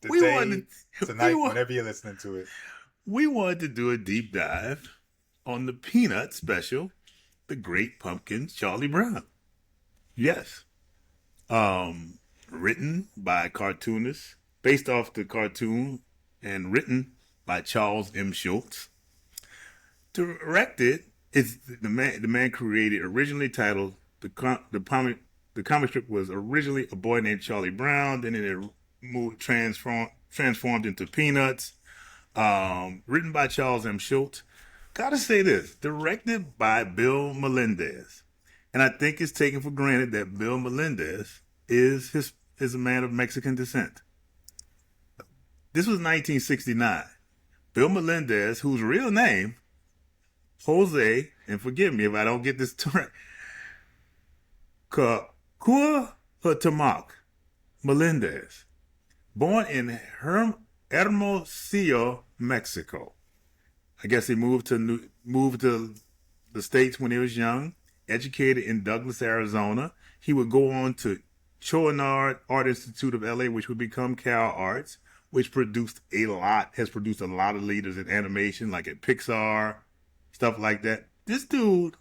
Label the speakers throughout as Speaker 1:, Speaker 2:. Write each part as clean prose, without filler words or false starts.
Speaker 1: we
Speaker 2: today,
Speaker 1: wanted we
Speaker 2: tonight,
Speaker 1: want
Speaker 2: whenever you're listening to it.
Speaker 1: we wanted to do a deep dive on the Peanut special, The Great Pumpkin, Charlie Brown. Yes, um, written by cartoonists, based off the cartoon, and written by Charles M. Schultz. Directed is the man created, originally titled the comic strip was originally A Boy Named Charlie Brown. Then it moved transformed into Peanuts. Written by Charles M. Schultz. Gotta say this, directed by Bill Melendez, and I think it's taken for granted that Bill Melendez is a man of Mexican descent. This was 1969. Bill Melendez, whose real name Jose, and forgive me if I don't get this right, Cuauhtémoc Melendez, born in Hermosillo, Mexico. I guess he moved to the States when he was young. Educated in Douglas, Arizona. He would go on to Chouinard Art Institute of LA, which would become Cal Arts, which has produced a lot of leaders in animation, like at Pixar, stuff like that. This dude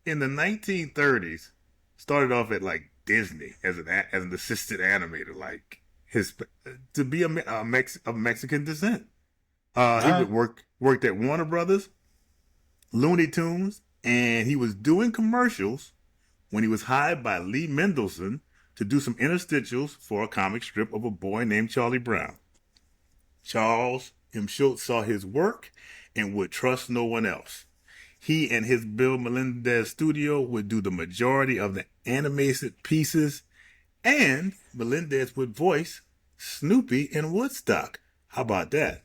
Speaker 1: in the 1930s started off at like Disney as an assistant animator, like his to be of Mexican descent. He would worked at Warner Brothers, Looney Tunes, and he was doing commercials when he was hired by Lee Mendelson to do some interstitials for a comic strip of A Boy Named Charlie Brown. Charles M. Schultz saw his work and would trust no one else. He and his Bill Melendez studio would do the majority of the animated pieces, and Melendez would voice Snoopy in Woodstock. How about that?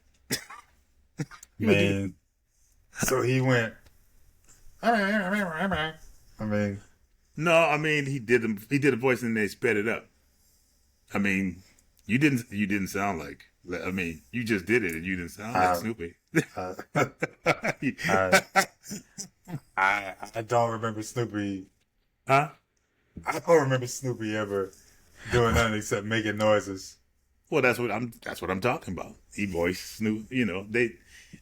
Speaker 2: Man. So he went. I mean,
Speaker 1: No, I mean he did a voice and they sped it up. I mean, you didn't sound like. I mean, you just did it and you didn't sound like Snoopy.
Speaker 2: uh, I, I don't remember Snoopy.
Speaker 1: Huh?
Speaker 2: I don't remember Snoopy ever doing nothing except making noises.
Speaker 1: Well, that's what I'm talking about. He voiced Snoop.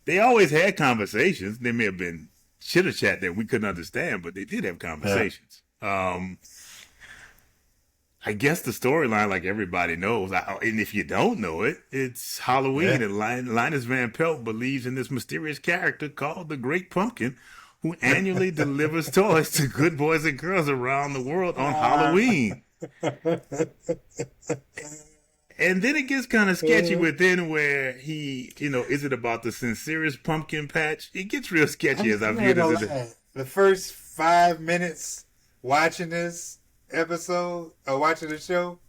Speaker 1: They always had conversations. They may have been chitter chat that we couldn't understand, but they did have conversations. Yeah. I guess the storyline, like everybody knows, and if you don't know it, it's Halloween, and Linus Van Pelt believes in this mysterious character called the Great Pumpkin, who annually delivers toys to good boys and girls around the world on Halloween. And then it gets kind of sketchy within where is it about the sincerest pumpkin patch? It gets real sketchy as I view this.
Speaker 2: The first 5 minutes watching this episode or watching the show,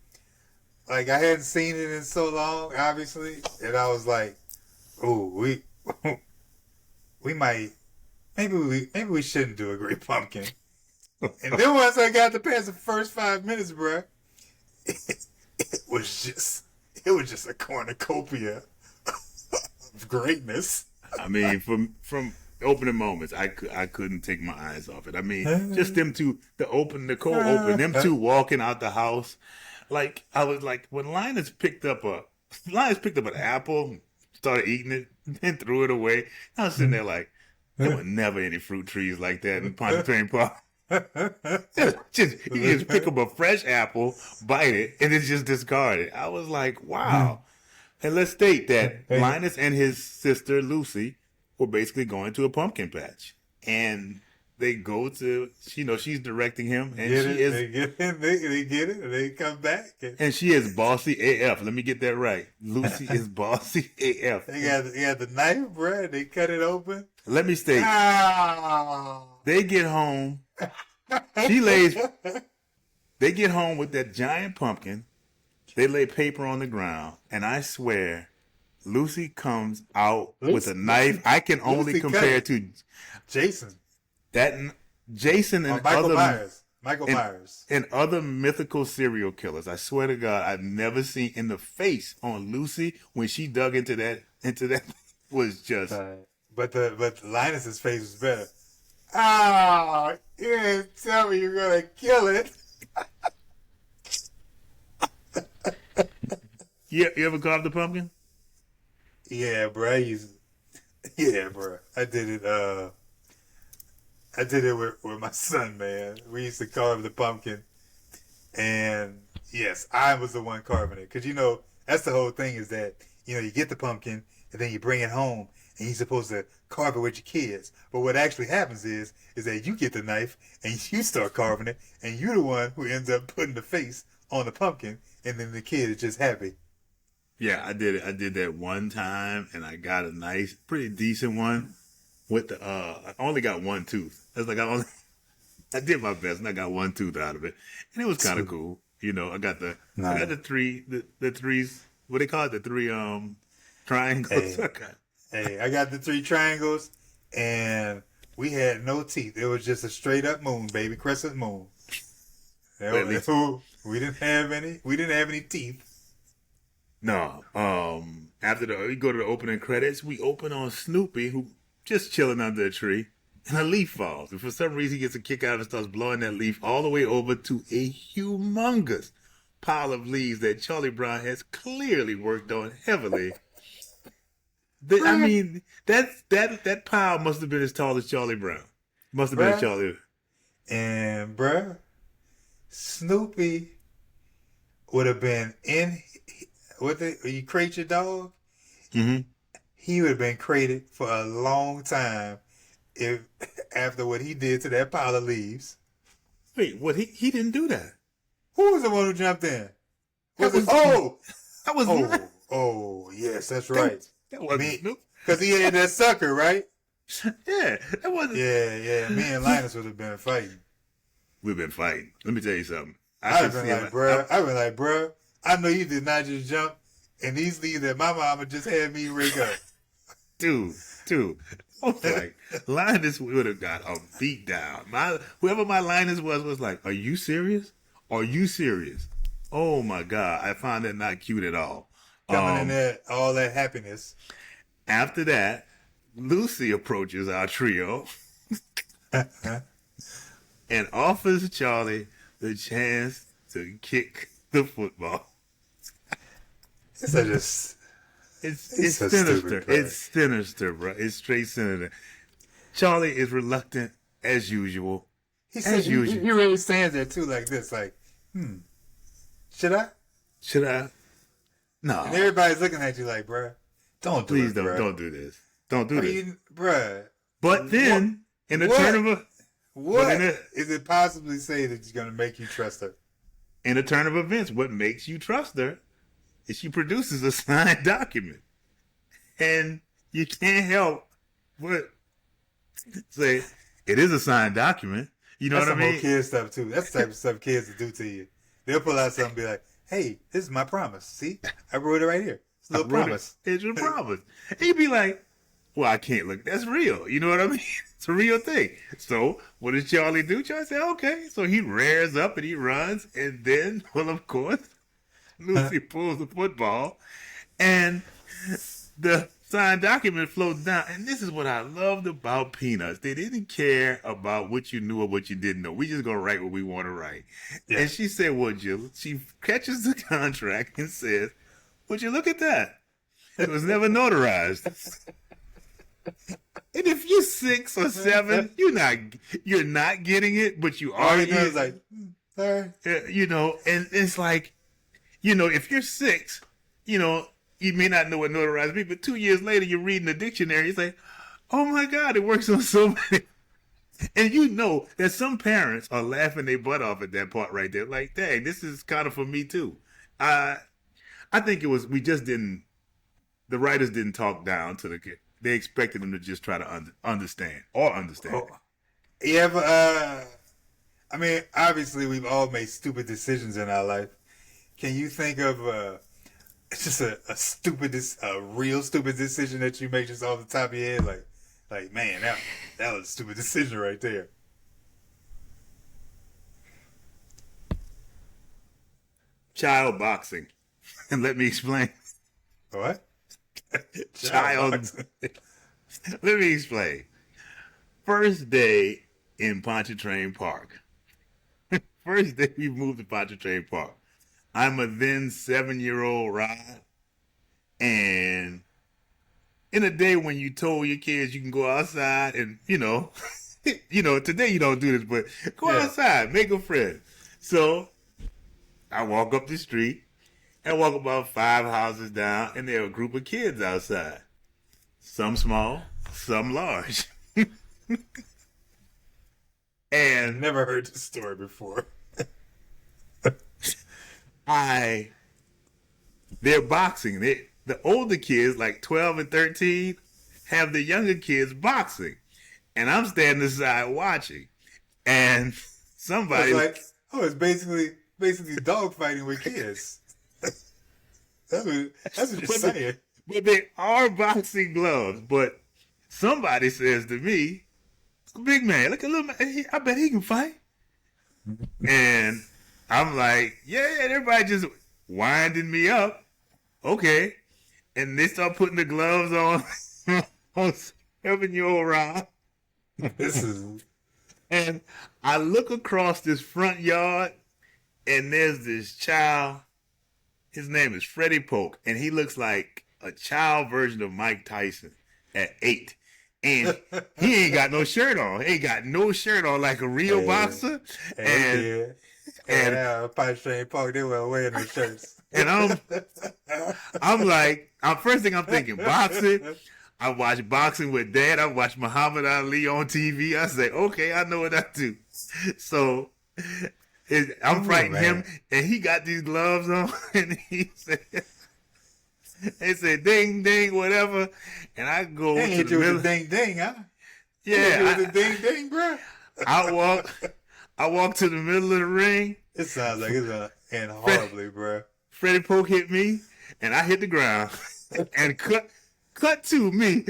Speaker 2: like I hadn't seen it in so long, obviously, and I was like, "Oh, we might, maybe we shouldn't do a Great Pumpkin." And then once I got to past the first 5 minutes, bruh, it was just a cornucopia of greatness.
Speaker 1: I mean, from opening moments, I couldn't take my eyes off it. I mean, just them two, the cold open, them two walking out the house. Like, I was like, when Linus picked up an apple, started eating it, then threw it away. I was sitting there like, there were never any fruit trees like that in Pontchartrain Park. You just pick up a fresh apple, bite it, and it's just discarded. I was like, wow. And let's state that Linus and his sister Lucy were basically going to a pumpkin patch, and they go to, she's directing him, and
Speaker 2: they get it, and they come back,
Speaker 1: and she is bossy AF. Let me get that right. Lucy is bossy AF.
Speaker 2: They got the knife, bro. They cut it open.
Speaker 1: Let me state. They get home. They get home with that giant pumpkin. They lay paper on the ground, and I swear, Lucy comes out with a knife. I can only compare to
Speaker 2: Jason.
Speaker 1: Jason and
Speaker 2: Michael Myers
Speaker 1: and other mythical serial killers. I swear to God, I've never seen in the face on Lucy when she dug into that was just.
Speaker 2: But Linus's face was better. Oh, you didn't tell me you're gonna kill it.
Speaker 1: You ever carved the pumpkin?
Speaker 2: Yeah, bro. Yeah, bro. I did it. I did it with my son, man. We used to carve the pumpkin, and yes, I was the one carving it. Cause that's the whole thing is that you get the pumpkin and then you bring it home and you're supposed to carve it with your kids. But what actually happens is that you get the knife and you start carving it, and you're the one who ends up putting the face on the pumpkin, and then the kid is just happy.
Speaker 1: Yeah, I did it. I did that one time, and I got a nice, pretty decent one. With the I only got one tooth. That's like I did my best, and I got one tooth out of it, and it was kind of cool. I got the the threes. What they call it? The three triangles.
Speaker 2: I got the three triangles, and we had no teeth. It was just a straight up moon, baby, crescent moon. We didn't have any. We didn't have any teeth.
Speaker 1: No. After we go to the opening credits, we open on Snoopy, who just chilling under a tree, and a leaf falls. And for some reason, he gets a kick out and starts blowing that leaf all the way over to a humongous pile of leaves that Charlie Brown has clearly worked on heavily. I mean, that pile must have been as tall as Charlie Brown. Must have been Charlie.
Speaker 2: And, bruh, Snoopy would have been in. You crate your dog?
Speaker 1: Mm-hmm.
Speaker 2: He would have been crated for a long time if after what he did to that pile of leaves.
Speaker 1: Wait, what? He didn't do that.
Speaker 2: Who was the one who jumped in?
Speaker 1: That was
Speaker 2: yes, that's right.
Speaker 1: That wasn't Snoop.
Speaker 2: Because he had that sucker, right?
Speaker 1: Yeah, that wasn't.
Speaker 2: Yeah. Me and Linus would have been fighting.
Speaker 1: We've been fighting. Let me tell you something.
Speaker 2: I've been like, bruh, I know you did not just jump in these leaves that my mama just had me rig up.
Speaker 1: Dude. I was like, Linus would have got a beat down. Whoever my Linus was like, are you serious? Are you serious? Oh my God. I found that not cute at all.
Speaker 2: Coming in there, all that happiness.
Speaker 1: After that, Lucy approaches our trio and offers Charlie the chance to kick the football.
Speaker 2: It's
Speaker 1: sinister. It's sinister, bro. It's straight sinister. Charlie is reluctant as usual.
Speaker 2: He really stands there too, like this, like, should I?
Speaker 1: Should I? No.
Speaker 2: And everybody's looking at you like, bruh, don't do
Speaker 1: Please
Speaker 2: it, bruh.
Speaker 1: don't do this. Don't do this.
Speaker 2: Bruh.
Speaker 1: But then, in the turn of
Speaker 2: is it possibly say that it's going to make you trust her?
Speaker 1: In a turn of events, what makes you trust her is she produces a signed document. And you can't help but say, it is a signed document. You know what I mean?
Speaker 2: That's some kid stuff, too. That's the type of stuff kids will do to you. They'll pull out something and be like, hey, this is my promise. See? I wrote it right here. It's a little promise.
Speaker 1: It's your promise. And you'd be like, well, I can't look. That's real. You know what I mean? It's a real thing. So what does Charlie do? Charlie said, okay. So he rears up and he runs. And then, well, of course, Lucy pulls the football. And the signed document floats down. And this is what I loved about Peanuts. They didn't care about what you knew or what you didn't know. We just going to write what we want to write. Yeah. And she said, would you? She catches the contract and says, would you look at that? It was never notarized. And if you're 6 or 7, you're not getting it, but you are.
Speaker 2: Like, sorry.
Speaker 1: And it's like, if you're 6, you may not know what notarized means, but 2 years later, you're reading the dictionary, you say, oh my God, it works on so many. And you know that some parents are laughing their butt off at that part right there. Like, dang, this is kind of for me too. I think the writers didn't talk down to the kid. They expected them to just try to understand.
Speaker 2: Yeah, but I mean, obviously we've all made stupid decisions in our life. Can you think of just a real stupid decision that you make just off the top of your head? Like man, that was a stupid decision right there.
Speaker 1: Child boxing. And let me explain.
Speaker 2: What?
Speaker 1: Child. Let me explain. First day in Pontchartrain Park. First day we moved to Pontchartrain Park. I'm a then 7-year-old Rod, and in a day when you told your kids you can go outside and today you don't do this, but go
Speaker 2: Yeah.
Speaker 1: outside, make a friend. So I walk up the street and walk about 5 houses down, and there are a group of kids outside. Some small, some large. And
Speaker 2: Never heard this story before.
Speaker 1: they're boxing. The older kids, like 12 and 13, have the younger kids boxing. And I'm standing aside watching. And somebody
Speaker 2: It's basically dog fighting with kids. That's what you're saying.
Speaker 1: But they are boxing gloves. But somebody says to me, big man, look at little man, I bet he can fight. And I'm like, yeah, everybody just winding me up. Okay. And they start putting the gloves on on 7-year-old Rob.
Speaker 2: This is
Speaker 1: And I look across this front yard, and there's this child. His name is Freddie Polk, and he looks like a child version of Mike Tyson at 8. And he ain't got no shirt on. He ain't got no shirt on like a real boxer. And
Speaker 2: Power Park, they were wearing their shirts.
Speaker 1: and I'm like, first thing I'm thinking, boxing. I watch boxing with Dad. I watch Muhammad Ali on TV. I say, okay, I know what I do. So I'm fighting him, and he got these gloves on, and he said, ding, ding, whatever. And I go
Speaker 2: They
Speaker 1: to
Speaker 2: hit
Speaker 1: the
Speaker 2: you
Speaker 1: middle.
Speaker 2: with the ding ding, huh?
Speaker 1: Yeah,
Speaker 2: With the ding ding, bro.
Speaker 1: I walk to the middle of the ring.
Speaker 2: It sounds like it's gonna end horribly, bro.
Speaker 1: Freddie Polk hit me, and I hit the ground, and cut to me.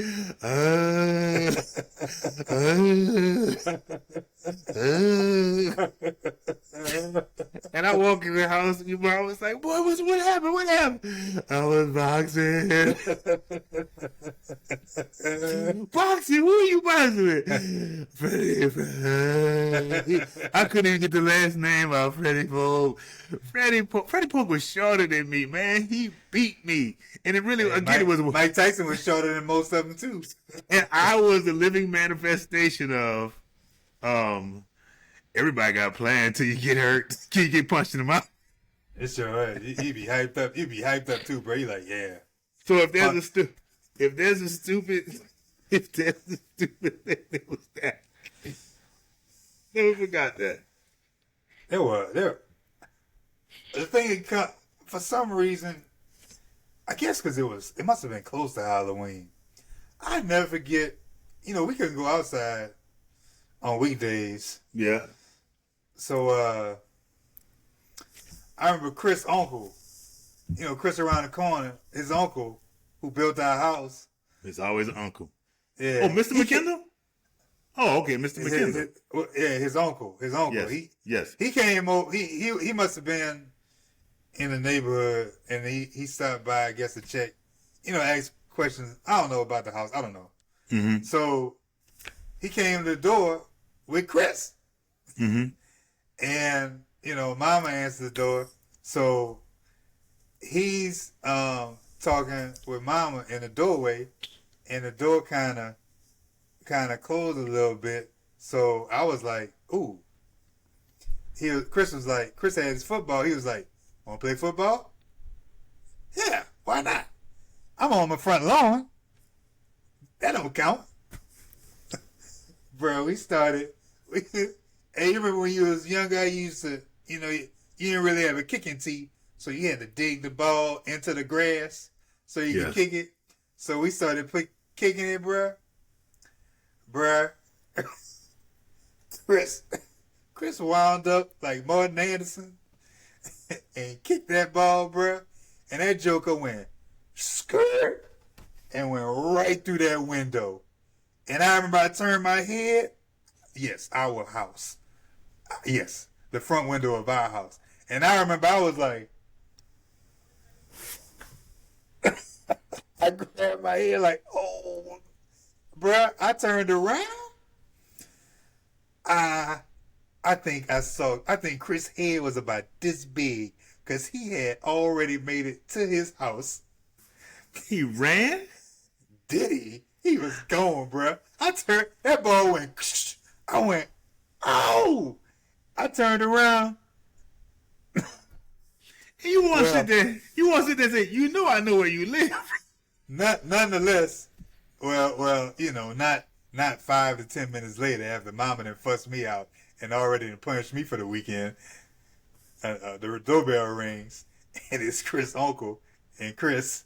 Speaker 1: And I walk in the house, and your mom was like, boy, what happened? What happened? I was boxing. Boxing? Who are you boxing with? Freddie. I couldn't even get the last name out, Freddie Polk. Freddie Polk was shorter than me, man. He beat me. And it really, it was...
Speaker 2: Mike Tyson was shorter than most of them, too.
Speaker 1: And I was the living manifestation of, everybody got a plan until you get hurt, till you get punched in the mouth.
Speaker 2: It's your right. You be hyped up. You be hyped up, too, bro. You like, yeah.
Speaker 1: So if there's a stupid thing, it was that. Never forgot that.
Speaker 2: The thing, for some reason, I guess because it must have been close to Halloween. I never forget, we couldn't go outside on weekdays.
Speaker 1: Yeah.
Speaker 2: So, I remember Chris' uncle, Chris around the corner, his uncle who built our house.
Speaker 1: It's always an uncle.
Speaker 2: Yeah.
Speaker 1: Oh, Mr. McKendall? Oh, okay, Mr. McKendall.
Speaker 2: His uncle.
Speaker 1: Yes. Yes.
Speaker 2: He came over. He must have been in the neighborhood, and he stopped by, I guess, to check, ask questions. I don't know about the house. I don't know.
Speaker 1: Mm-hmm.
Speaker 2: So he came to the door with Chris,
Speaker 1: Mm-hmm.
Speaker 2: and Mama answered the door. So he's talking with Mama in the doorway, and the door kind of closed a little bit. So I was like, ooh. Chris had his football. He was like, want to play football? Yeah, why not? I'm on my front lawn. That don't count. Bro, we started. Hey, you remember when you was younger, you used to, you didn't really have a kicking tee, so you had to dig the ball into the grass so you could kick it. So we started kicking it, bro. Chris wound up like Martin Anderson and kicked that ball, bro. And that joker went skirt and went right through that window. And I remember I turned my head. Yes, our house. Yes, the front window of our house. And I remember I was like, I grabbed my head like, oh, bro. I turned around. I think Chris' head was about this big because he had already made it to his house.
Speaker 1: He ran?
Speaker 2: Did he? He was gone, bruh. I turned, that ball went, I went, oh! I turned around.
Speaker 1: You want to sit there? You want to sit there and say, you know I know where you live.
Speaker 2: Nonetheless, well, you know, not 5 to 10 minutes later, after Mama done fussed me out and already done punished me for the weekend, the doorbell rings, and it's Chris' uncle and Chris,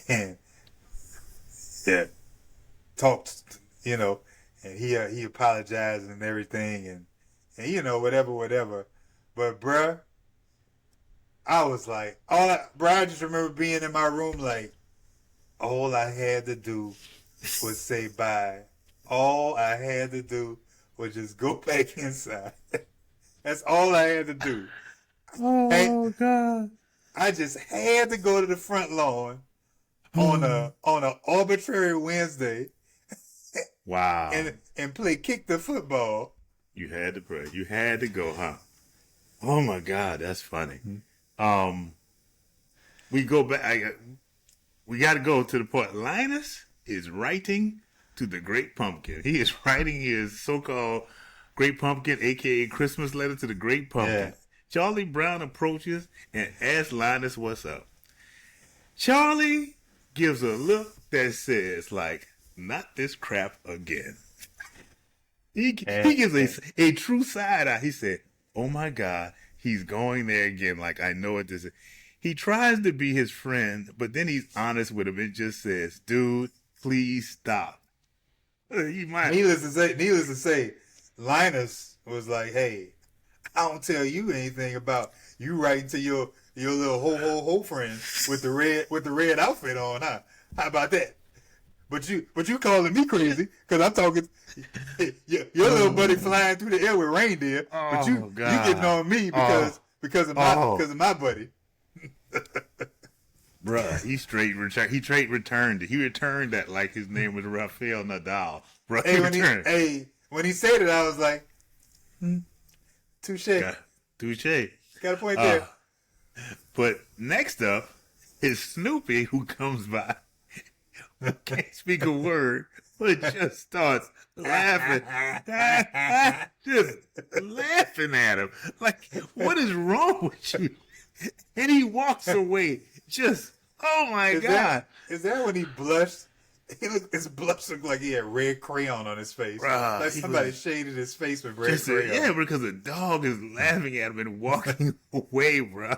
Speaker 2: and yeah, talked, you know, and he apologized and everything, and you know, whatever. But bruh, I was like, I just remember being in my room like, all I had to do was say bye. All I had to do was just go back inside. That's all I had to do.
Speaker 1: Oh, God.
Speaker 2: I just had to go to the front lawn on a arbitrary Wednesday.
Speaker 1: Wow.
Speaker 2: And play kick the football.
Speaker 1: You had to pray. You had to go, huh? Oh my God, that's funny. We go back. We got to go to the point. Linus is writing to the Great Pumpkin. He is writing his so-called Great Pumpkin, aka Christmas letter to the Great Pumpkin.
Speaker 2: Yeah.
Speaker 1: Charlie Brown approaches and asks Linus what's up. Charlie gives a look that says, like, not this crap again. He gives a true side eye. He said, oh my God, he's going there again. Like, I know what this is. He tries to be his friend, but then he's honest with him and just says, dude, please stop. He might.
Speaker 2: Needless to say, Linus was like, hey, I don't tell you anything about you writing to your little ho friend with the red outfit on, huh? How about that? But you calling me crazy because I'm talking your little buddy flying through the air with reindeer. But you getting on me because of my buddy.
Speaker 1: Bruh, he straight returned it. He returned that like his name was Rafael Nadal. Bruh,
Speaker 2: when he said it, I was like, touche.
Speaker 1: Touche.
Speaker 2: Got a point there.
Speaker 1: But next up is Snoopy, who comes by. Can't speak a word, but just starts laughing. Just laughing at him. Like, what is wrong with you? And he walks away. Just, oh my God.
Speaker 2: Is that when he blushed? His blush looked like he had red crayon on his face.
Speaker 1: Bruh,
Speaker 2: like somebody shaded his face with red crayon.
Speaker 1: Yeah, because the dog is laughing at him and walking away, bro.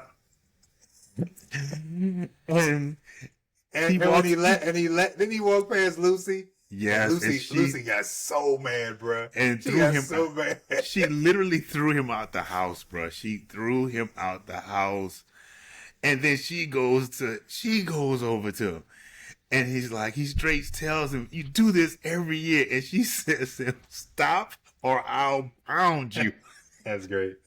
Speaker 2: And then he walked past Lucy.
Speaker 1: Yes,
Speaker 2: Lucy got so mad, bro.
Speaker 1: And
Speaker 2: so mad.
Speaker 1: She literally threw him out the house, bro. She threw him out the house, and then she goes over to him, and he straight tells him, "You do this every year," and she says to him, "Stop, or I'll pound you."
Speaker 2: That's great.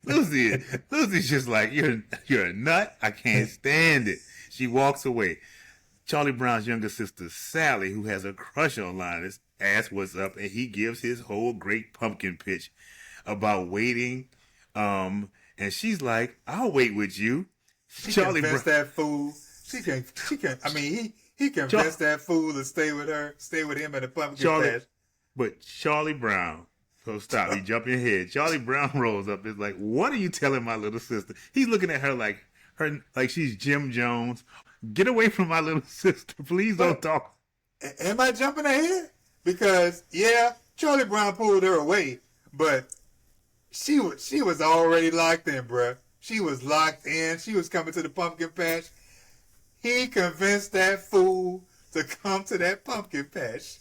Speaker 1: Lucy's just like, you're a nut. I can't stand it. She walks away. Charlie Brown's younger sister, Sally, who has a crush on Linus, asks what's up, and he gives his whole Great Pumpkin pitch about waiting. And she's like, I'll wait with you.
Speaker 2: Charlie convinced that fool. She can. I mean, he convinced that fool to stay with him at the pumpkin patch.
Speaker 1: But Charlie Brown, so stop. He jumped in ahead. Charlie Brown rolls up. It's like, what are you telling my little sister? He's looking at her like she's Jim Jones. Get away from my little sister. Please don't talk.
Speaker 2: Am I jumping ahead? Because, yeah, Charlie Brown pulled her away, but she was already locked in, bruh. She was locked in. She was coming to the pumpkin patch. He convinced that fool to come to that pumpkin patch.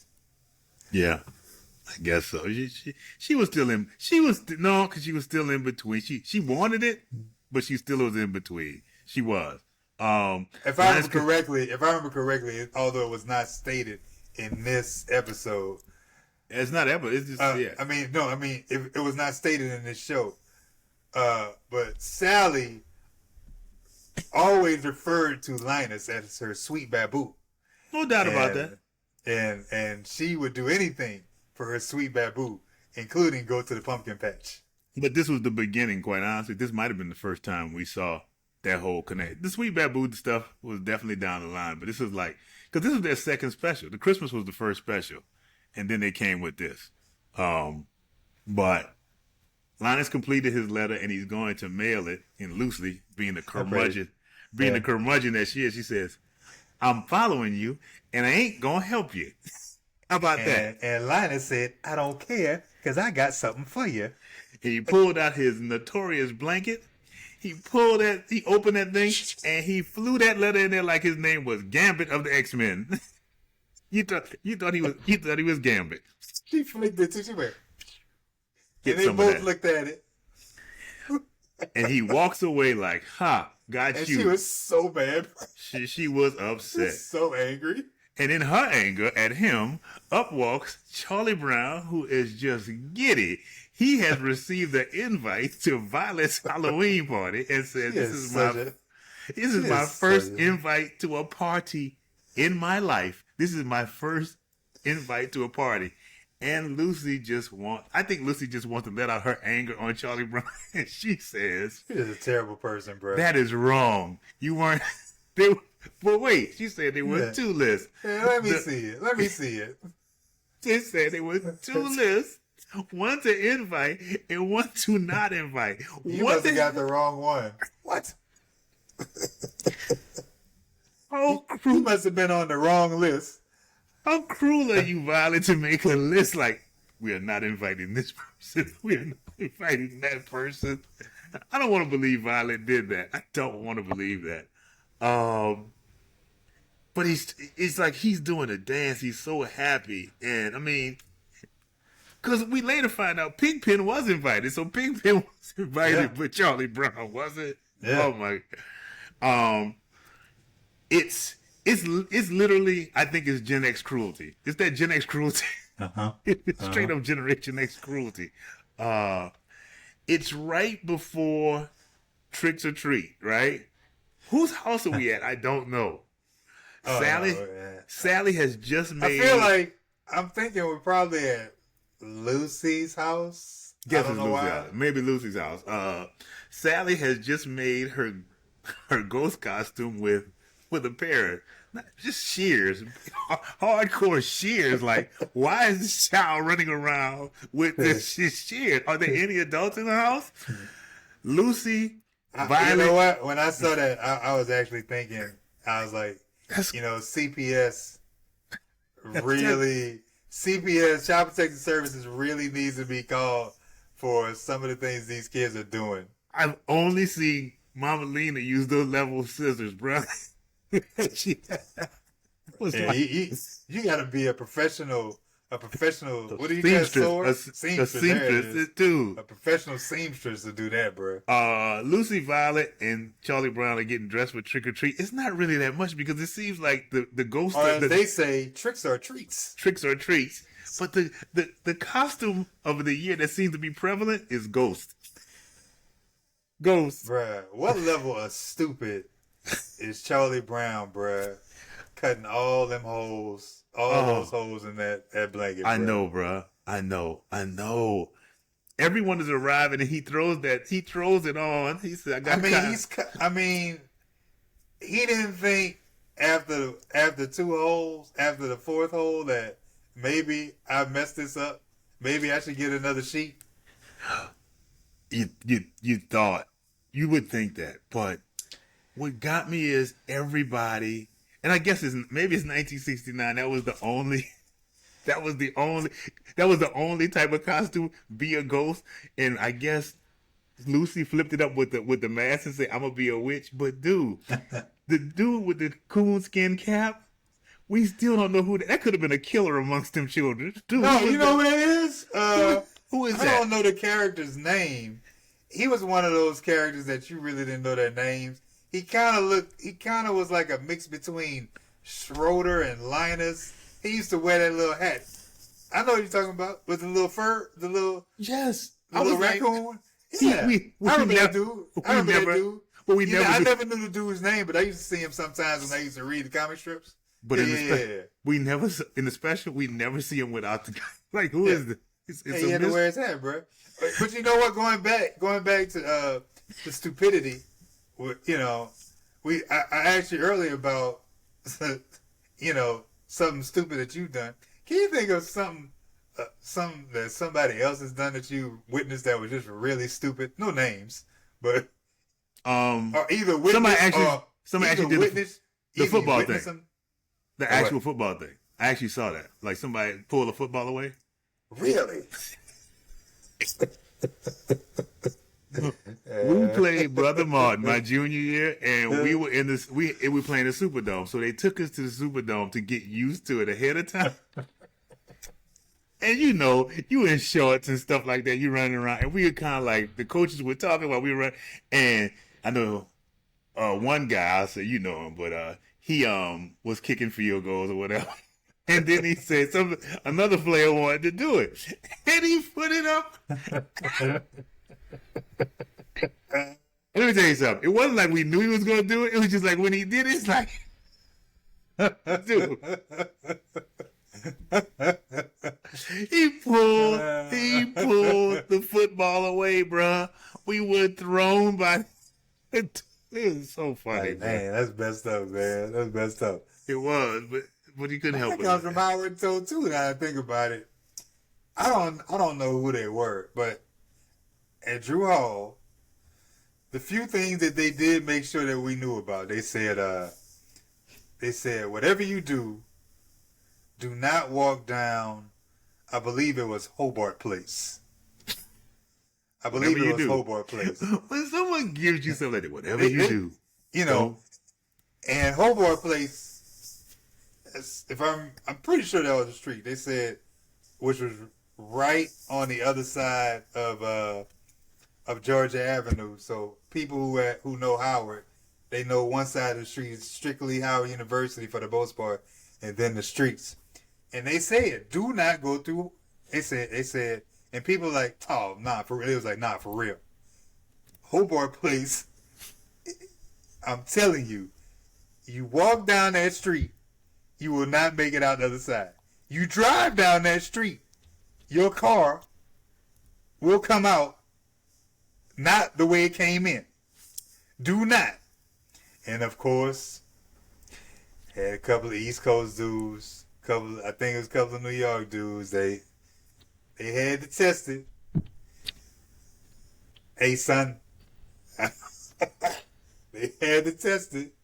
Speaker 1: Yeah, I guess so. She was still in. Because she was still in between. She wanted it, but she still was in between. She was.
Speaker 2: If I remember correctly, although it was not stated in this episode,
Speaker 1: it's not ever. It's just yeah.
Speaker 2: I mean, it was not stated in this show. But Sally always referred to Linus as her sweet babu.
Speaker 1: No doubt about that.
Speaker 2: And she would do anything for her sweet babu, including go to the pumpkin patch.
Speaker 1: But this was the beginning, quite honestly. This might have been the first time we saw that whole connect. The Sweet Baboon stuff was definitely down the line, but this was like, because this was their second special. The Christmas was the first special, and then they came with this. But Linus completed his letter, and he's going to mail it. And Lucy, being the curmudgeon that she is, she says, "I'm following you, and I ain't gonna help you." How about that?
Speaker 2: And Linus said, "I don't care, because I got something for you."
Speaker 1: He pulled out his notorious blanket. He opened that thing, and he flew that letter in there like his name was Gambit of the X-Men. you thought he was Gambit.
Speaker 2: She flicked it too. She went.
Speaker 1: Get
Speaker 2: And they
Speaker 1: some of
Speaker 2: both
Speaker 1: that.
Speaker 2: looked at it.
Speaker 1: And he walks away like, "Ha, got
Speaker 2: And
Speaker 1: you."
Speaker 2: she was so mad.
Speaker 1: She was upset.
Speaker 2: So angry.
Speaker 1: And in her anger at him, up walks Charlie Brown, who is just giddy. He has received the invite to Violet's Halloween party and said, "This is my first invite to a party in my life. This is my first invite to a party." And Lucy I think Lucy just wants to let out her anger on Charlie Brown. And she says,
Speaker 2: She's a terrible person, bro.
Speaker 1: "That is wrong. You weren't, but wait," she said there were two lists.
Speaker 2: Yeah, let me see it. Let me see it.
Speaker 1: She said there were two lists. One to invite and one to not invite.
Speaker 2: You must have got the wrong one. What?
Speaker 1: How
Speaker 2: You
Speaker 1: cruel,
Speaker 2: must have been on the wrong list.
Speaker 1: how cruel are you, Violet, to make a list like, "We are not inviting this person. We are not inviting that person." I don't want to believe Violet did that. I don't want to believe that. But it's like he's doing a dance. He's so happy. And I mean, because we later find out Pigpen was invited. So Pigpen was invited, but Charlie Brown wasn't.
Speaker 2: Yeah.
Speaker 1: Oh my. It's literally, I think it's Gen X cruelty. It's that Gen X cruelty. It's straight up Generation X cruelty. It's right before Tricks or Treat, right? Whose house are we at? I don't know. Sally has just made.
Speaker 2: I feel like I'm thinking we're probably at Lucy's house.
Speaker 1: Guess
Speaker 2: I don't
Speaker 1: it's
Speaker 2: know
Speaker 1: Lucy's
Speaker 2: why.
Speaker 1: house. Maybe Lucy's house. Sally has just made her ghost costume with a pair of just shears, hardcore shears. Like, why is this child running around with this shears? Are there any adults in the house? Lucy, Violet.
Speaker 2: You know what? When I saw that, I was actually thinking, I was like, CPS Child Protective Services really needs to be called for some of the things these kids are doing.
Speaker 1: I've only seen Mama Lena use those level scissors, bro. She was
Speaker 2: Yeah,
Speaker 1: like
Speaker 2: you got to be a professional. What do you
Speaker 1: seamstress,
Speaker 2: call
Speaker 1: a
Speaker 2: Seamstress. There it is.
Speaker 1: seamstress too.
Speaker 2: A professional seamstress to do that, bro.
Speaker 1: Lucy, Violet, and Charlie Brown are getting dressed for trick or treat. It's not really that much because it seems like the ghost.
Speaker 2: Or as they say, tricks or treats.
Speaker 1: Tricks or treats. But the costume of the year that seems to be prevalent is Ghost. Ghost.
Speaker 2: Bruh, what level of stupid is Charlie Brown, bruh? Cutting all them holes, those holes in that blanket.
Speaker 1: I
Speaker 2: bruh.
Speaker 1: know, bruh. I know. Everyone is arriving and he throws it on. He said,
Speaker 2: He didn't think after two holes, after the fourth hole, that maybe I messed this up. Maybe I should get another sheet.
Speaker 1: You thought, you would think that, but what got me is everybody, and I guess maybe it's 1969. That was the only type of costume, be a ghost. And I guess Lucy flipped it up with the mask and said, "I'm gonna be a witch." But dude, the dude with the coonskin cap, we still don't know who that could have been a killer amongst them children. Dude,
Speaker 2: No, you know who that is?
Speaker 1: who is
Speaker 2: I
Speaker 1: that?
Speaker 2: don't know the character's name. He was one of those characters that you really didn't know their names. He kind of was like a mix between Schroeder and Linus. He used to wear that little hat. I know what you're talking about, with the little fur,
Speaker 1: Yes,
Speaker 2: the little raccoon. Yeah, I remember that dude. I never knew the dude's name, but I used to see him sometimes when I used to read the comic strips.
Speaker 1: But in the special, we never see him without the guy. Like, who is this? It's
Speaker 2: he
Speaker 1: a
Speaker 2: had to
Speaker 1: mis-
Speaker 2: wear his hat, bro. But you know what? Going back to the stupidity. You know, I asked you earlier about you know something stupid that you've done. Can you think of something that somebody else has done that you witnessed that was just really stupid? No names, but or either
Speaker 1: somebody
Speaker 2: witness
Speaker 1: actually
Speaker 2: or
Speaker 1: somebody
Speaker 2: either
Speaker 1: actually did
Speaker 2: witness
Speaker 1: the
Speaker 2: either you
Speaker 1: football
Speaker 2: witness
Speaker 1: thing.
Speaker 2: them
Speaker 1: The
Speaker 2: or what?
Speaker 1: actual football thing. I actually saw that. Like somebody pulled a football away.
Speaker 2: Really?
Speaker 1: We played Brother Martin my junior year, and we were in this. We were playing the Superdome, so they took us to the Superdome to get used to it ahead of time. And you know, you in shorts and stuff like that. You running around, and we were kind of like the coaches were talking while we were running. And I know one guy, I said you know him, but he was kicking field goals or whatever. And then he said another player wanted to do it, and he put it up. Let me tell you something. It wasn't like we knew he was going to do it. It was just like when he did it, it's like, dude. He pulled the football away, bruh. We were thrown by. It was so funny,
Speaker 2: Like, man, that's messed up, man. That's messed up.
Speaker 1: It was, but he couldn't help
Speaker 2: That
Speaker 1: it.
Speaker 2: comes from Howard Toe too. Now I think about it, I don't know who they were, but at Drew Hall, the few things that they did make sure that we knew about, they said whatever you do not walk down. I believe it was Hobart Place. I believe
Speaker 1: Whatever
Speaker 2: it
Speaker 1: you
Speaker 2: was
Speaker 1: do.
Speaker 2: Hobart Place.
Speaker 1: When someone gives you something like that, whatever you do,
Speaker 2: You know, and Hobart Place, if I'm pretty sure that was the street. They said, which was right on the other side of Georgia Avenue. So people who know Howard, they know one side of the street is strictly Howard University for the most part, and then the streets. And they said, do not go through. They said, and people like, oh, nah, for real. It was like, nah, for real. Hobart Place, I'm telling you, you walk down that street, you will not make it out the other side. You drive down that street, your car will come out not the way it came in. Do not. And of course, had a couple of East Coast dudes, I think it was a couple of New York dudes. They had to test it. Hey, son. They had to test it.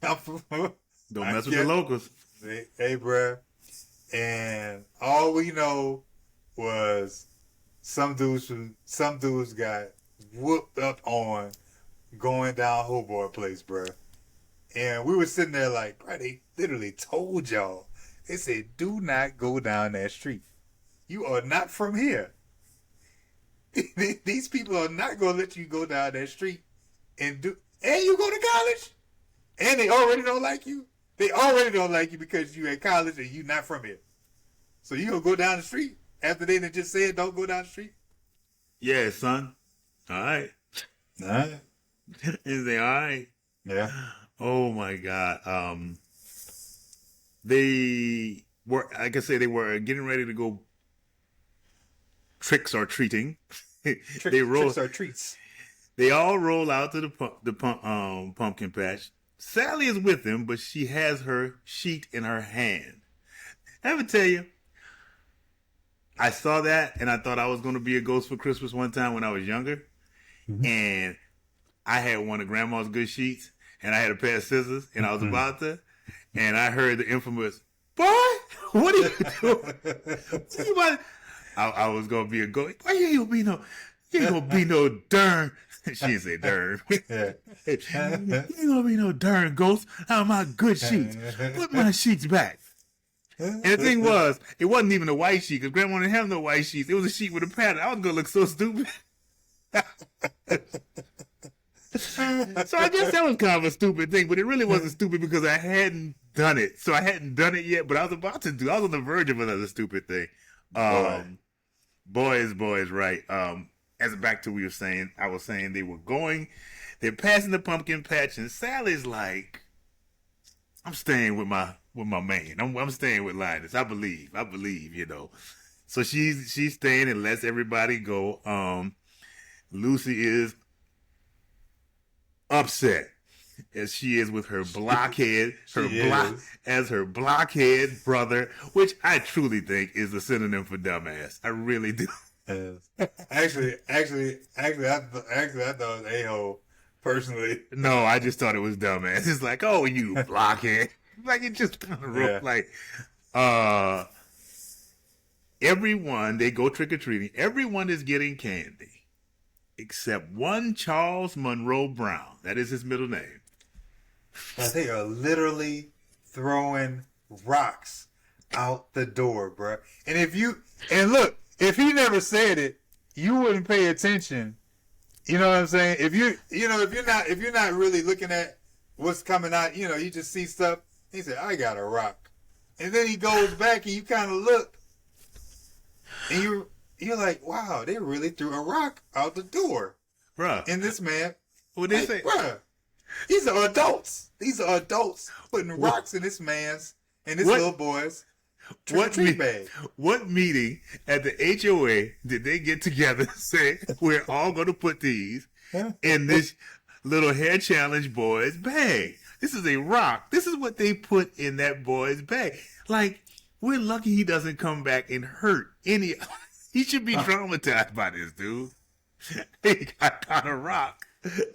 Speaker 1: don't mess with the locals.
Speaker 2: Hey, bruh. And all we know was some dudes got whooped up on going down Hobart Place, bruh. And we were sitting there like, bruh, they literally told y'all. They said, do not go down that street. You are not from here. These people are not going to let you go down that street and you go to college. And they already don't like you. They already don't like you because you at college and you not from here. So you gonna go down the street after they just said don't go down the street?
Speaker 1: Yeah, son. All right.
Speaker 2: All right.
Speaker 1: Is they all right?
Speaker 2: Yeah.
Speaker 1: Oh my God. They were, like I say, they were getting ready to go tricks or treating.
Speaker 2: Tricks or treats.
Speaker 1: They all roll out to the pumpkin patch. Sally is with them, but she has her sheet in her hand. I ever tell you, I saw that and I thought I was going to be a ghost for Christmas one time when I was younger. Mm-hmm. And I had one of Grandma's good sheets and I had a pair of scissors and I was about to, and I heard the infamous, boy, what are you doing? I was going to be a ghost. Why you ain't going to be no darn. She didn't say darn.
Speaker 2: Yeah.
Speaker 1: You ain't going to be no darn ghost out of my good sheets. Put my sheets back. And the thing was, it wasn't even a white sheet because Grandma didn't have no white sheets. It was a sheet with a pattern. I was going to look so stupid. So I guess that was kind of a stupid thing, but it really wasn't stupid because I hadn't done it. So I hadn't done it yet, but I was about to do. I was on the verge of another stupid thing. Boy is right. As back to what we were saying, I was saying they're passing the pumpkin patch, and Sally's like, I'm staying with my man. I'm staying with Linus. I believe, you know. So she's staying and lets everybody go. Lucy is upset as she is with her blockhead, her blockhead brother, which I truly think is a synonym for dumbass. I really do.
Speaker 2: Actually, I thought it was a-hole. Personally,
Speaker 1: no, I just thought it was dumbass. It's like, oh, you blockhead. Like, it just kind of like, everyone, they go trick-or-treating. Everyone is getting candy except one Charles Monroe Brown. That is his middle name.
Speaker 2: But they are literally throwing rocks out the door, bro. And if he never said it, you wouldn't pay attention. You know what I'm saying? If you're not really looking at what's coming out, you just see stuff. He said, "I got a rock," and then he goes back and you kind of look, and you're like, "Wow, they really threw a rock out the door,
Speaker 1: bruh."
Speaker 2: And this man,
Speaker 1: what they say,
Speaker 2: bruh, these are adults. These are adults putting rocks in this little boy's trick bag.
Speaker 1: What meeting at the HOA did they get together and say, we're all going to put these in this little hair challenge boy's bag? This is a rock. This is what they put in that boy's bag. Like, we're lucky he doesn't come back and hurt any. He should be traumatized by this, dude. He got a rock.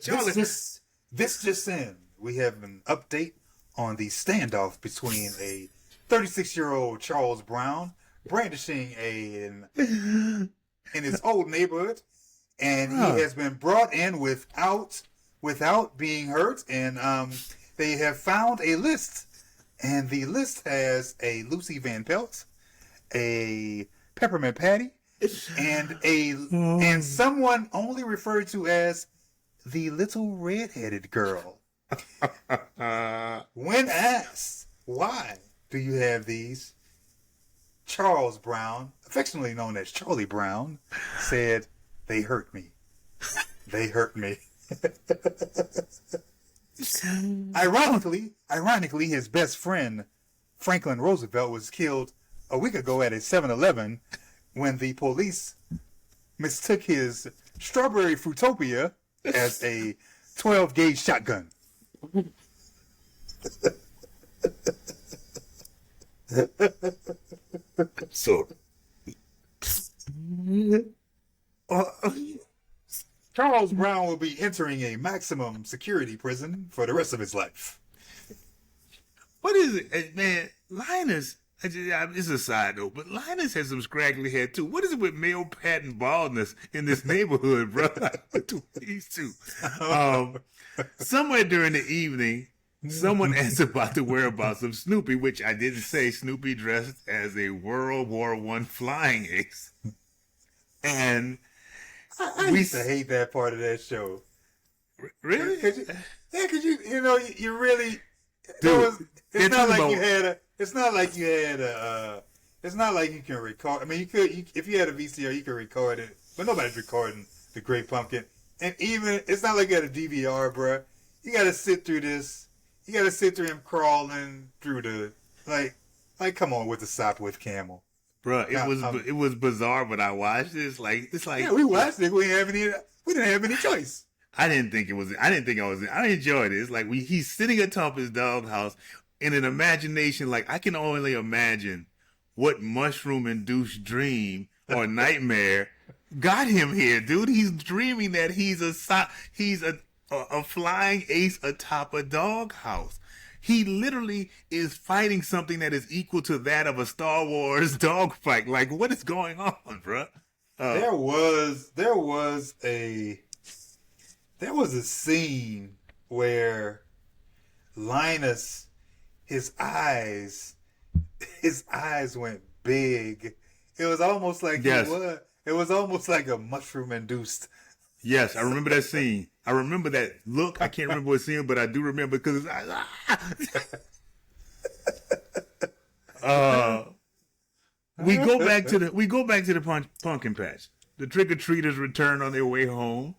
Speaker 2: Charlie. This just in. We have an update on the standoff between a 36-year-old Charles Brown brandishing in his old neighborhood, and he has been brought in without being hurt, and they have found a list, and the list has a Lucy Van Pelt, a Peppermint Patty, and someone only referred to as the little red-headed girl. When asked why do you have these, Charles Brown, affectionately known as Charlie Brown, said, "They hurt me. They hurt me." Ironically, his best friend, Franklin Roosevelt, was killed a week ago at a 7-Eleven when the police mistook his strawberry Fruitopia as a 12-gauge shotgun.
Speaker 1: So,
Speaker 2: Charles Brown will be entering a maximum security prison for the rest of his life.
Speaker 1: What is it, man? Linus, it's a side note, but Linus has some scraggly hair too. What is it with male pattern baldness in this neighborhood, bro? These two. Somewhere during the evening, someone asked about the whereabouts of Snoopy, which I didn't say. Snoopy dressed as a World War I flying ace. And
Speaker 2: I used to hate that part of that show.
Speaker 1: Really?
Speaker 2: Cause you really.
Speaker 1: Dude,
Speaker 2: it's not like you can record. I mean, if you had a VCR, you could record it, but nobody's recording The Great Pumpkin. And even it's not like you had a DVR, bruh. You got to sit through this. You got to sit through him crawling through the like. Come on with the Sopwith Camel,
Speaker 1: bro. It was bizarre, but I watched it. It's like
Speaker 2: yeah, we watched it. We didn't have any choice.
Speaker 1: I enjoyed it. It's like he's sitting atop his doghouse in an imagination. Like, I can only imagine what mushroom-induced dream or nightmare got him here, dude. He's dreaming that he's a flying ace atop a doghouse. He literally is fighting something that is equal to that of a Star Wars dogfight. Like, what is going on, bro?
Speaker 2: There was a scene where Linus, his eyes went big. It was almost like it was almost like a mushroom induced.
Speaker 1: Yes, I remember that scene. I remember that look. I can't remember what scene, but I do remember because we go back to the pumpkin patch. The trick-or-treaters return on their way home.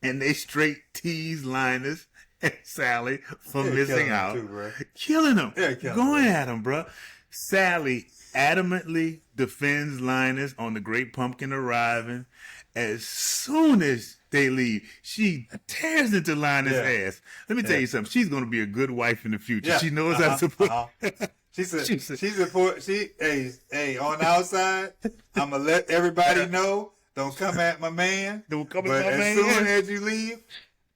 Speaker 1: And they straight tease Linus and Sally for missing out.
Speaker 2: Killing him.
Speaker 1: Going at him, bro. Sally adamantly defends Linus on the Great Pumpkin arriving. As soon as they leave, she tears into Linus' ass. Let me tell you something. She's going to be a good wife in the future.
Speaker 2: Yeah.
Speaker 1: She knows how to support.
Speaker 2: She said, hey, on the outside, I'm going to let everybody know, don't come at my man.
Speaker 1: Don't come
Speaker 2: but
Speaker 1: at my man.
Speaker 2: As soon as you leave,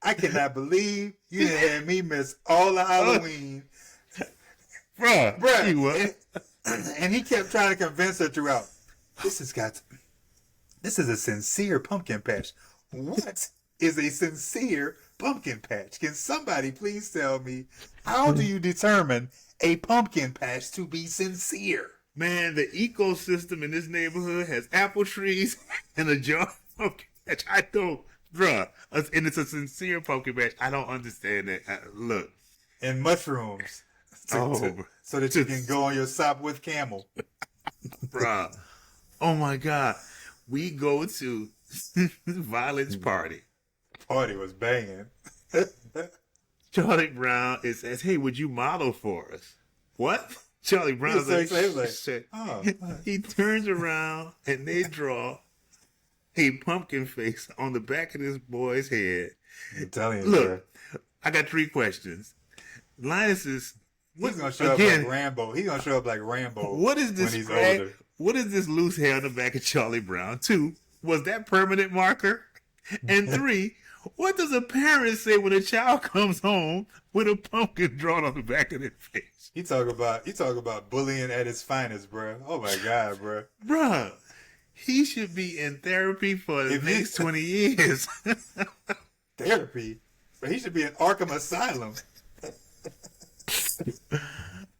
Speaker 2: I cannot believe you done had me miss all the Halloween.
Speaker 1: Bruh.
Speaker 2: And he kept trying to convince her throughout. This is a sincere pumpkin patch. What is a sincere pumpkin patch? Can somebody please tell me, how do you determine a pumpkin patch to be sincere?
Speaker 1: Man, the ecosystem in this neighborhood has apple trees and a jar of pumpkin patch. I don't, and it's a sincere pumpkin patch. I don't understand that. Look.
Speaker 2: And mushrooms. So that you can go on your Sopwith Camel.
Speaker 1: Bruh. Oh my God. We go to Violet's party.
Speaker 2: Party was banging.
Speaker 1: Charlie Brown says, hey, would you model for us? What? Charlie Brown's like, he turns around and they draw a pumpkin face on the back of this boy's head.
Speaker 2: I'm telling you,
Speaker 1: look, I got 3 questions. Linus is...
Speaker 2: He's gonna show up like Rambo. He's gonna show up like Rambo.
Speaker 1: What is this?
Speaker 2: When he's older.
Speaker 1: What is this loose hair on the back of Charlie Brown? 2, was that permanent marker? And 3, what does a parent say when a child comes home with a pumpkin drawn on the back of their face?
Speaker 2: You talk about bullying at its finest, bro. Oh my God, bro.
Speaker 1: Bruh, he should be in therapy for the next 20 years.
Speaker 2: Therapy? But he should be in Arkham Asylum.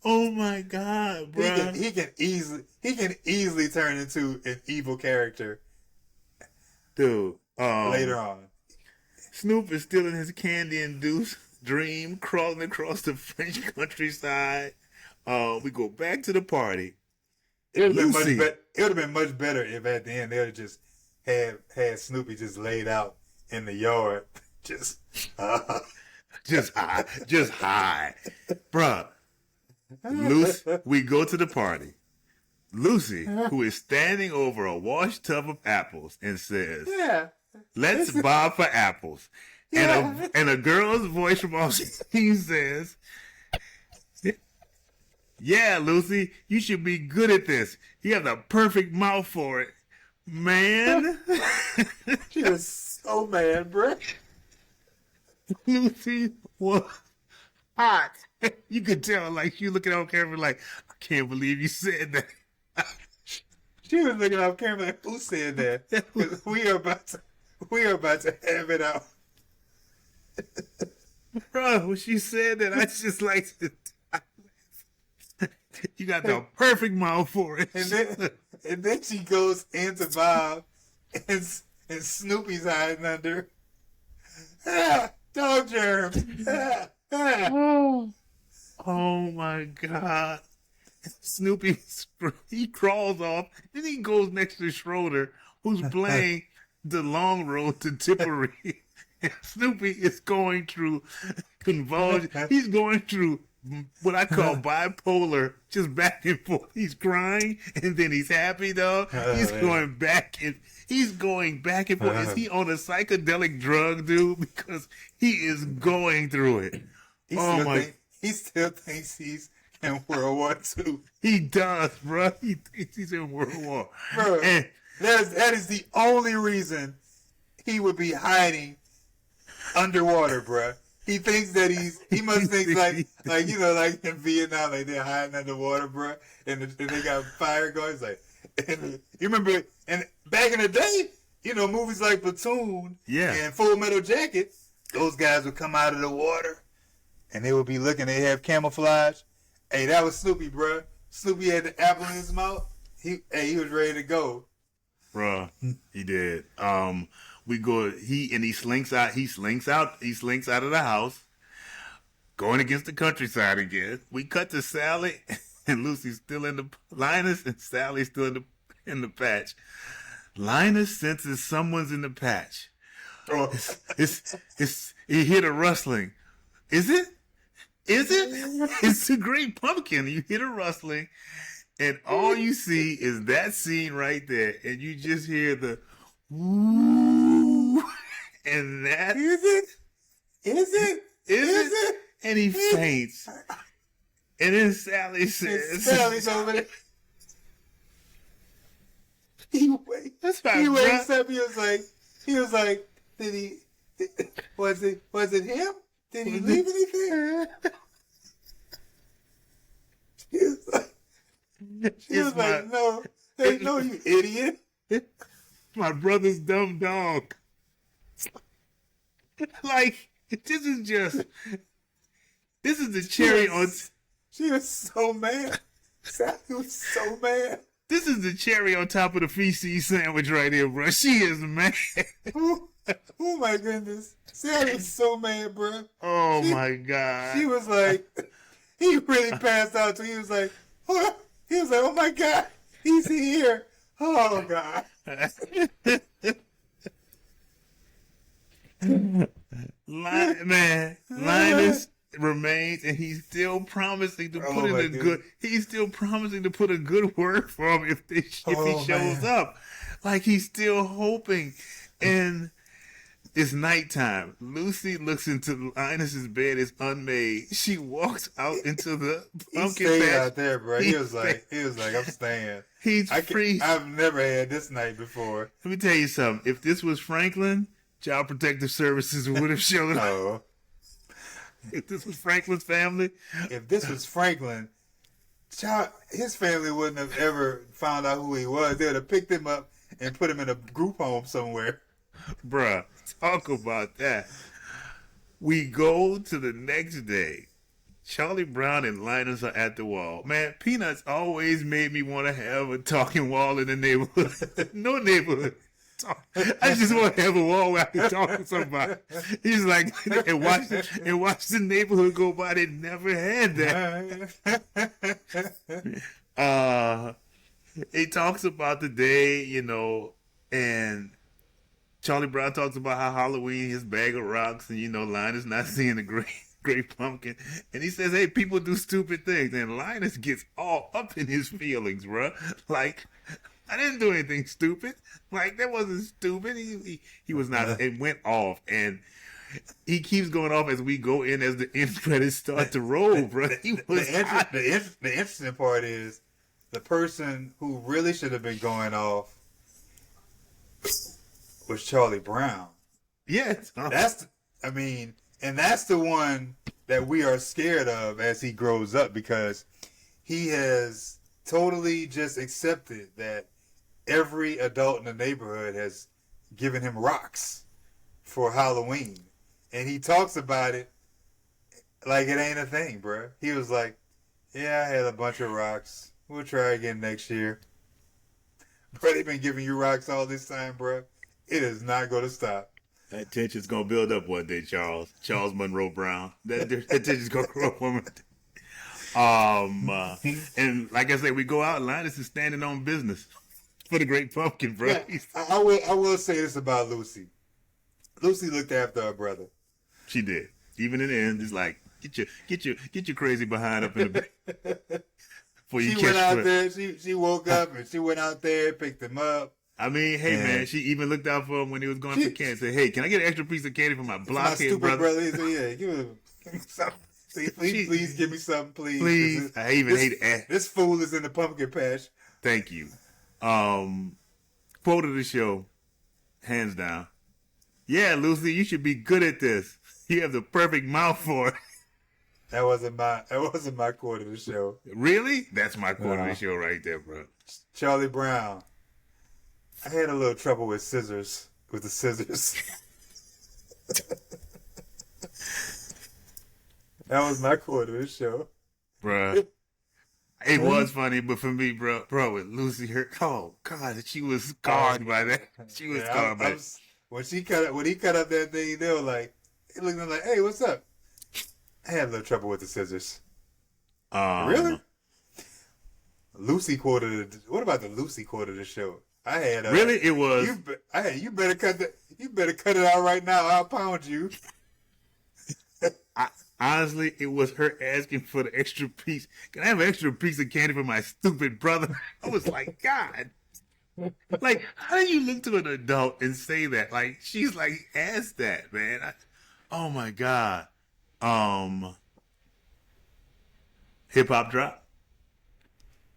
Speaker 1: Oh my God, bro!
Speaker 2: He can easily turn into an evil character,
Speaker 1: dude.
Speaker 2: Later on,
Speaker 1: Snoop is still in his candy-induced dream, crawling across the French countryside. We go back to the party.
Speaker 2: It would have been much better if at the end they would have just had Snoopy just laid out in the yard, just high,
Speaker 1: bruh. We go to the party. Lucy, who is standing over a wash tub of apples, and says, let's bob for apples. Yeah. And a girl's voice from off screen says, yeah, Lucy, you should be good at this. You have the perfect mouth for it. Man.
Speaker 2: She was so mad, bro.
Speaker 1: Lucy was hot. You could tell, like, she looking on camera like, I can't believe you said that.
Speaker 2: She was looking off camera like, who said that? 'Cause we are about to have it out.
Speaker 1: Bro, when she said that, I just like to you got the perfect mouth for it.
Speaker 2: And then she goes into Bob and Snoopy's hiding under. Dog germs.
Speaker 1: Oh my God. Snoopy, he crawls off, then he goes next to Schroeder, who's playing the long road to Tipperary. And Snoopy is going through convulsion. He's going through what I call bipolar, just back and forth. He's crying and then he's happy though. He's going back and forth. Is he on a psychedelic drug, dude? Because he is going through it.
Speaker 2: He still thinks he's in World War II.
Speaker 1: He does, bro. He thinks he's in World War.
Speaker 2: Bro, and that is the only reason he would be hiding underwater, bro. He thinks that he must think like you know, like in Vietnam, like they're hiding underwater, bro, and they got fire going. It's like, and you remember, and back in the day, you know, movies like Platoon, and Full Metal Jacket, those guys would come out of the water, and they would be looking. They have camouflage. Hey, that was Snoopy, bro. Snoopy had the apple in his mouth. He was ready to go,
Speaker 1: bro. He did. We go. He slinks out. He slinks out of the house, going against the countryside again. We cut to Sally and Lucy's still in the Linus, and Sally's still in the patch. Linus senses someone's in the patch. Oh, he hear a rustling. Is it? It's the Great Pumpkin. You hear a rustling, And all you see is that scene right there, and you just hear the woo, and that
Speaker 2: Is it? Is it?
Speaker 1: is it? And he faints. And then Sally says,
Speaker 2: Sally's over there. He
Speaker 1: That's my
Speaker 2: wakes
Speaker 1: brother.
Speaker 2: up. He was like, was it him? Did he leave anything? She was
Speaker 1: It's
Speaker 2: like,
Speaker 1: my-
Speaker 2: no, you idiot.
Speaker 1: my brother's dumb dog. Like, this is the cherry on.
Speaker 2: She was so mad. Sally was so mad.
Speaker 1: This is the cherry on top of the feces sandwich right here, bro. She is mad.
Speaker 2: Oh my goodness. Sally was so mad, bro.
Speaker 1: Oh my god.
Speaker 2: She was like, he really passed out too. He was like, oh my God, he's here. Oh God.
Speaker 1: Linus remains, and he's still promising to put in
Speaker 2: my
Speaker 1: a good. He's still promising to put a good word for him if he shows
Speaker 2: man.
Speaker 1: up. Like he's still hoping, and it's nighttime. Lucy looks into Linus's bed. It's unmade. She walks out into the
Speaker 2: He
Speaker 1: pumpkin
Speaker 2: stayed
Speaker 1: patch.
Speaker 2: out there, bro. He was like, I'm staying.
Speaker 1: He's free.
Speaker 2: I've never had this night before.
Speaker 1: Let me tell you something. If this was Franklin, Child Protective Services would have showed up.
Speaker 2: Oh,
Speaker 1: If this was Franklin's family,
Speaker 2: if this was Franklin, his family wouldn't have ever found out who he was. They would have picked him up and put him in a group home somewhere.
Speaker 1: bruh, talk about that. We go to the next day. Charlie Brown and Linus are at the wall. Man, Peanuts always made me want to have a talking wall in the neighborhood. No neighborhood. I just want to have a wall where I can talk to somebody. He's like, and watch the neighborhood go by. They never had that. He talks about the day, and Charlie Brown talks about how Halloween, his bag of rocks, and Linus not seeing the great pumpkin, and he says, "Hey, people do stupid things," and Linus gets all up in his feelings, bro. Like, I didn't do anything stupid. Like, that wasn't stupid. He was not. It went off, and he keeps going off as we go in as the end credits start to roll, bro.
Speaker 2: The interesting part is the person who really should have been going off was Charlie Brown.
Speaker 1: Yes,
Speaker 2: That's the one that we are scared of as he grows up, because he has totally just accepted that every adult in the neighborhood has given him rocks for Halloween. And he talks about it like it ain't a thing, bro. He was like, yeah, I had a bunch of rocks. We'll try again next year. Bro, they've been giving you rocks all this time, bro. It is not going to stop.
Speaker 1: that tension's gonna build up one day, Charles Monroe Brown. That tension's gonna grow up one day. And like I said, we go out. Linus is standing on business for the Great Pumpkin, bro.
Speaker 2: Yeah, I will say this about Lucy. Lucy looked after her brother.
Speaker 1: She did. Even in the end, it's like get your crazy behind up in the bed.
Speaker 2: She went out there. She woke up and she went out there, picked him up.
Speaker 1: I mean, hey man, she even looked out for him when he was going for candy. Said, "Hey, can I get an extra piece of candy for my blockhead brother?"
Speaker 2: He said, "Yeah, give me something. Please give me something, please.
Speaker 1: Please, I even hate it.
Speaker 2: This fool is in the pumpkin patch."
Speaker 1: Thank you. Quote of the show, hands down. Yeah, Lucy, you should be good at this. You have the perfect mouth for it.
Speaker 2: That wasn't my quote of the show.
Speaker 1: Really? That's my quote of the show right there, bro.
Speaker 2: Charlie Brown. I had a little trouble with the scissors. That was my quote of the show.
Speaker 1: Bruh. It was funny, but for me, bro, with Lucy, oh God, she was scarred by that. She was scarred by that.
Speaker 2: When he cut up that thing, they were like, he looked at me like, "Hey, what's up?" I had a little trouble with the scissors. Really? Lucy quoted. What about the Lucy quote of the show? I had.
Speaker 1: Really, it was.
Speaker 2: You better cut that. You better cut it out right now. I'll pound you.
Speaker 1: Honestly, it was her asking for the extra piece. Can I have an extra piece of candy for my stupid brother? I was like, God. Like, how do you look to an adult and say that? Like, she's like, ask that, man. Oh my God. Um, Hip hop drop.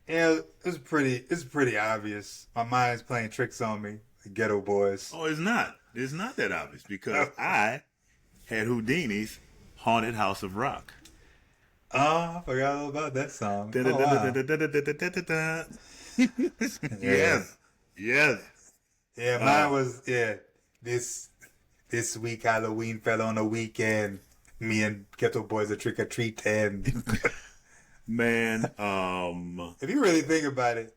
Speaker 2: Yeah, it's pretty obvious. My mind's playing tricks on me. The Ghetto Boys.
Speaker 1: Oh, it's not. It's not that obvious because I had Houdini's Haunted House of Rock.
Speaker 2: Oh, I forgot all about that song. Oh, wow.
Speaker 1: Yes. Yes.
Speaker 2: Yeah, mine was this week Halloween fell on a weekend. Me and Ghetto Boys a trick or treat, and
Speaker 1: Man,
Speaker 2: if you really think about it,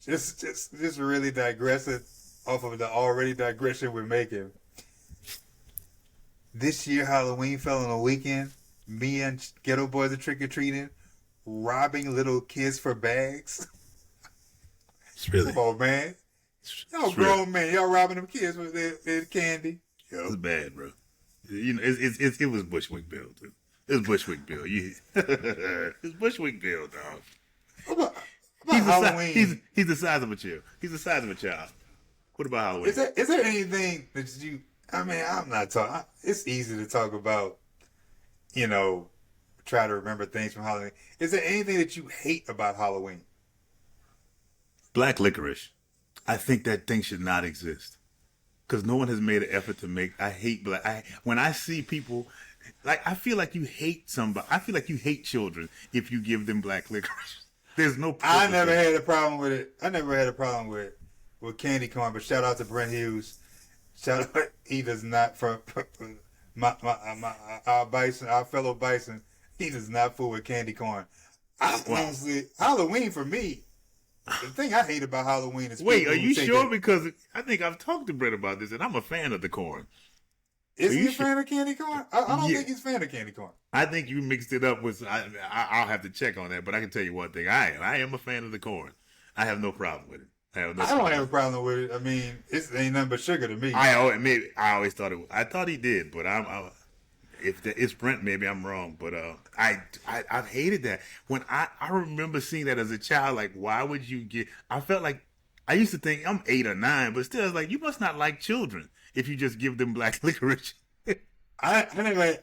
Speaker 2: just really digressing off of the already digression we're making. This year Halloween fell on a weekend. Me and Ghetto Boys are trick or treating, robbing little kids for bags.
Speaker 1: it's really,
Speaker 2: Come on, man. Y'all
Speaker 1: it's really-
Speaker 2: grown men. Y'all robbing them kids with their candy.
Speaker 1: it's bad, bro. You know, it was Bushwick Bill too. It was Bushwick Bill. It's Bushwick Bill, dog.
Speaker 2: About
Speaker 1: He's
Speaker 2: Halloween.
Speaker 1: he's the size of a child. He's the size of a child. What about Halloween?
Speaker 2: Is there anything that you? I mean, I'm not talking. It's easy to talk about. You know, try to remember things from Halloween. Is there anything that you hate about Halloween?
Speaker 1: Black licorice. I think that thing should not exist because no one has made an effort to make. I hate black. When I see people, like I feel like you hate somebody. I feel like you hate children if you give them black licorice. There's no.
Speaker 2: I never
Speaker 1: purpose.
Speaker 2: had a problem with it. I never had a problem with candy corn. But shout out to Brent Hughes. Shout out. He does not for our bison, our fellow bison. He does not fool with candy corn. Honestly, Halloween for me. The thing I hate about Halloween is
Speaker 1: Wait,
Speaker 2: people
Speaker 1: are
Speaker 2: who
Speaker 1: you
Speaker 2: take
Speaker 1: sure?
Speaker 2: it-
Speaker 1: Because I think I've talked to Brett about this, and I'm a fan of the corn.
Speaker 2: Is
Speaker 1: Are
Speaker 2: he
Speaker 1: you
Speaker 2: a
Speaker 1: sure?
Speaker 2: fan of candy corn? I don't
Speaker 1: Yeah.
Speaker 2: think he's a fan of candy corn.
Speaker 1: I think you mixed it up with. I'll have to check on that, but I can tell you one thing: I am a fan of the corn. I have no problem with it. I have no.
Speaker 2: I don't have a problem with it. I mean, it ain't nothing but sugar to me.
Speaker 1: I always thought it. I thought he did, but if it's Brent, maybe I'm wrong. But I've hated that. When I remember seeing that as a child, like why would you get? I felt like I used to think I'm 8 or 9, but still, I was like you must not like children if you just give them black licorice.
Speaker 2: I never.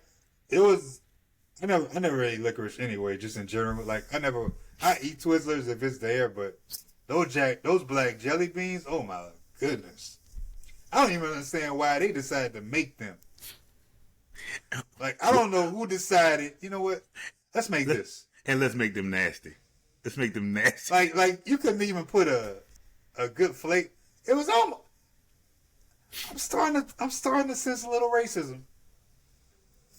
Speaker 2: It was. I never ate licorice anyway. Just in general, like I eat Twizzlers if it's there, but those black jelly beans. Oh my goodness! I don't even understand why they decided to make them. Like I don't know who decided. You know what? Let's make this.
Speaker 1: And let's make them nasty. Let's make them nasty.
Speaker 2: Like you couldn't even put a good flake. It was almost. I'm starting to sense a little racism.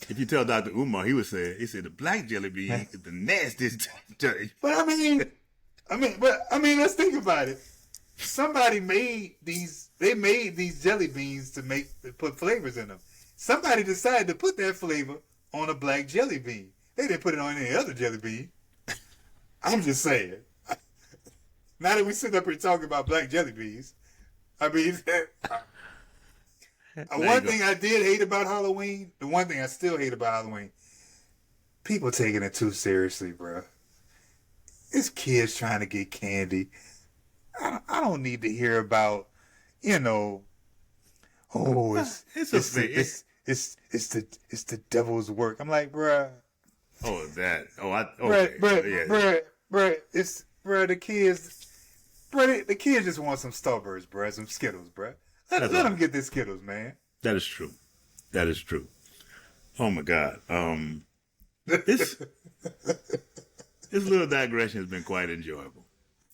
Speaker 1: If you tell Dr. Umar, he said the black jelly bean is the nastiest jelly.
Speaker 2: But I mean, let's think about it. Somebody made these. They made these jelly beans to put flavors in them. Somebody decided to put that flavor on a black jelly bean. They didn't put it on any other jelly bean. I'm just saying. Now that we sit up here talking about black jelly beans, I mean, one thing I did hate about Halloween, the one thing I still hate about Halloween, people taking it too seriously, bro. It's kids trying to get candy. I don't need to hear about, oh, it's the devil's work. I'm like, bruh.
Speaker 1: Oh, that. Oh, okay.
Speaker 2: Bruh, the kids just want some Starburst, bruh, some Skittles, bruh. Let them get their Skittles, man.
Speaker 1: That is true. That is true. Oh my God. This little digression has been quite enjoyable.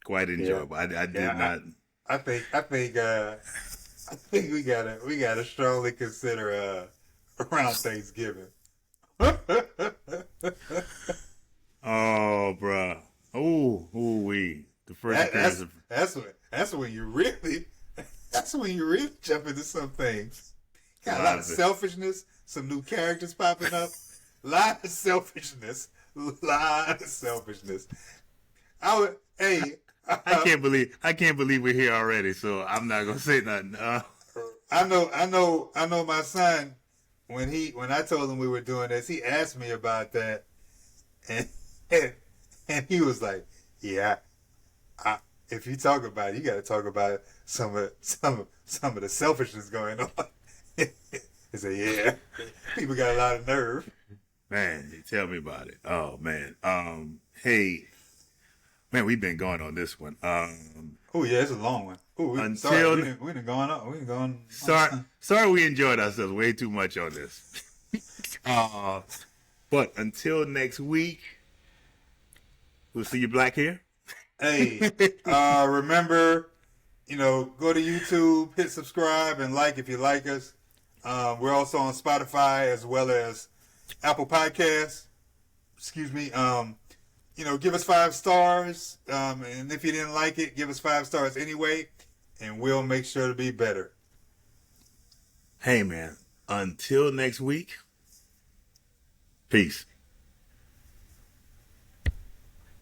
Speaker 1: Quite enjoyable.
Speaker 2: Yeah.
Speaker 1: I did not.
Speaker 2: I think we gotta strongly consider around Thanksgiving.
Speaker 1: Oh, bruh. Oh, we. The first appearance of.
Speaker 2: That's when you really jump into some things. Got a lot of selfishness, some new characters popping up, lot of selfishness. I
Speaker 1: can't believe we're here already, so I'm not gonna say nothing.
Speaker 2: I know my son when I told him we were doing this, he asked me about that, and and he was like, "Yeah, if you talk about it, you got to talk about some of the selfishness going on." He said, "Yeah, people got a lot of nerve."
Speaker 1: Man, tell me about it. Oh man. Hey, man, we've been going on this one.
Speaker 2: Oh yeah, it's a long one. Oh,
Speaker 1: Until-
Speaker 2: we didn't gone up. We didn't gone.
Speaker 1: Sorry, we enjoyed ourselves way too much on this. But until next week, we'll see you black here.
Speaker 2: Hey, remember, go to YouTube, hit subscribe, and like if you like us. We're also on Spotify as well as Apple Podcasts. Excuse me. Give us 5 stars. And if you didn't like it, give us 5 stars anyway, and we'll make sure to be better.
Speaker 1: Hey man, until next week, peace.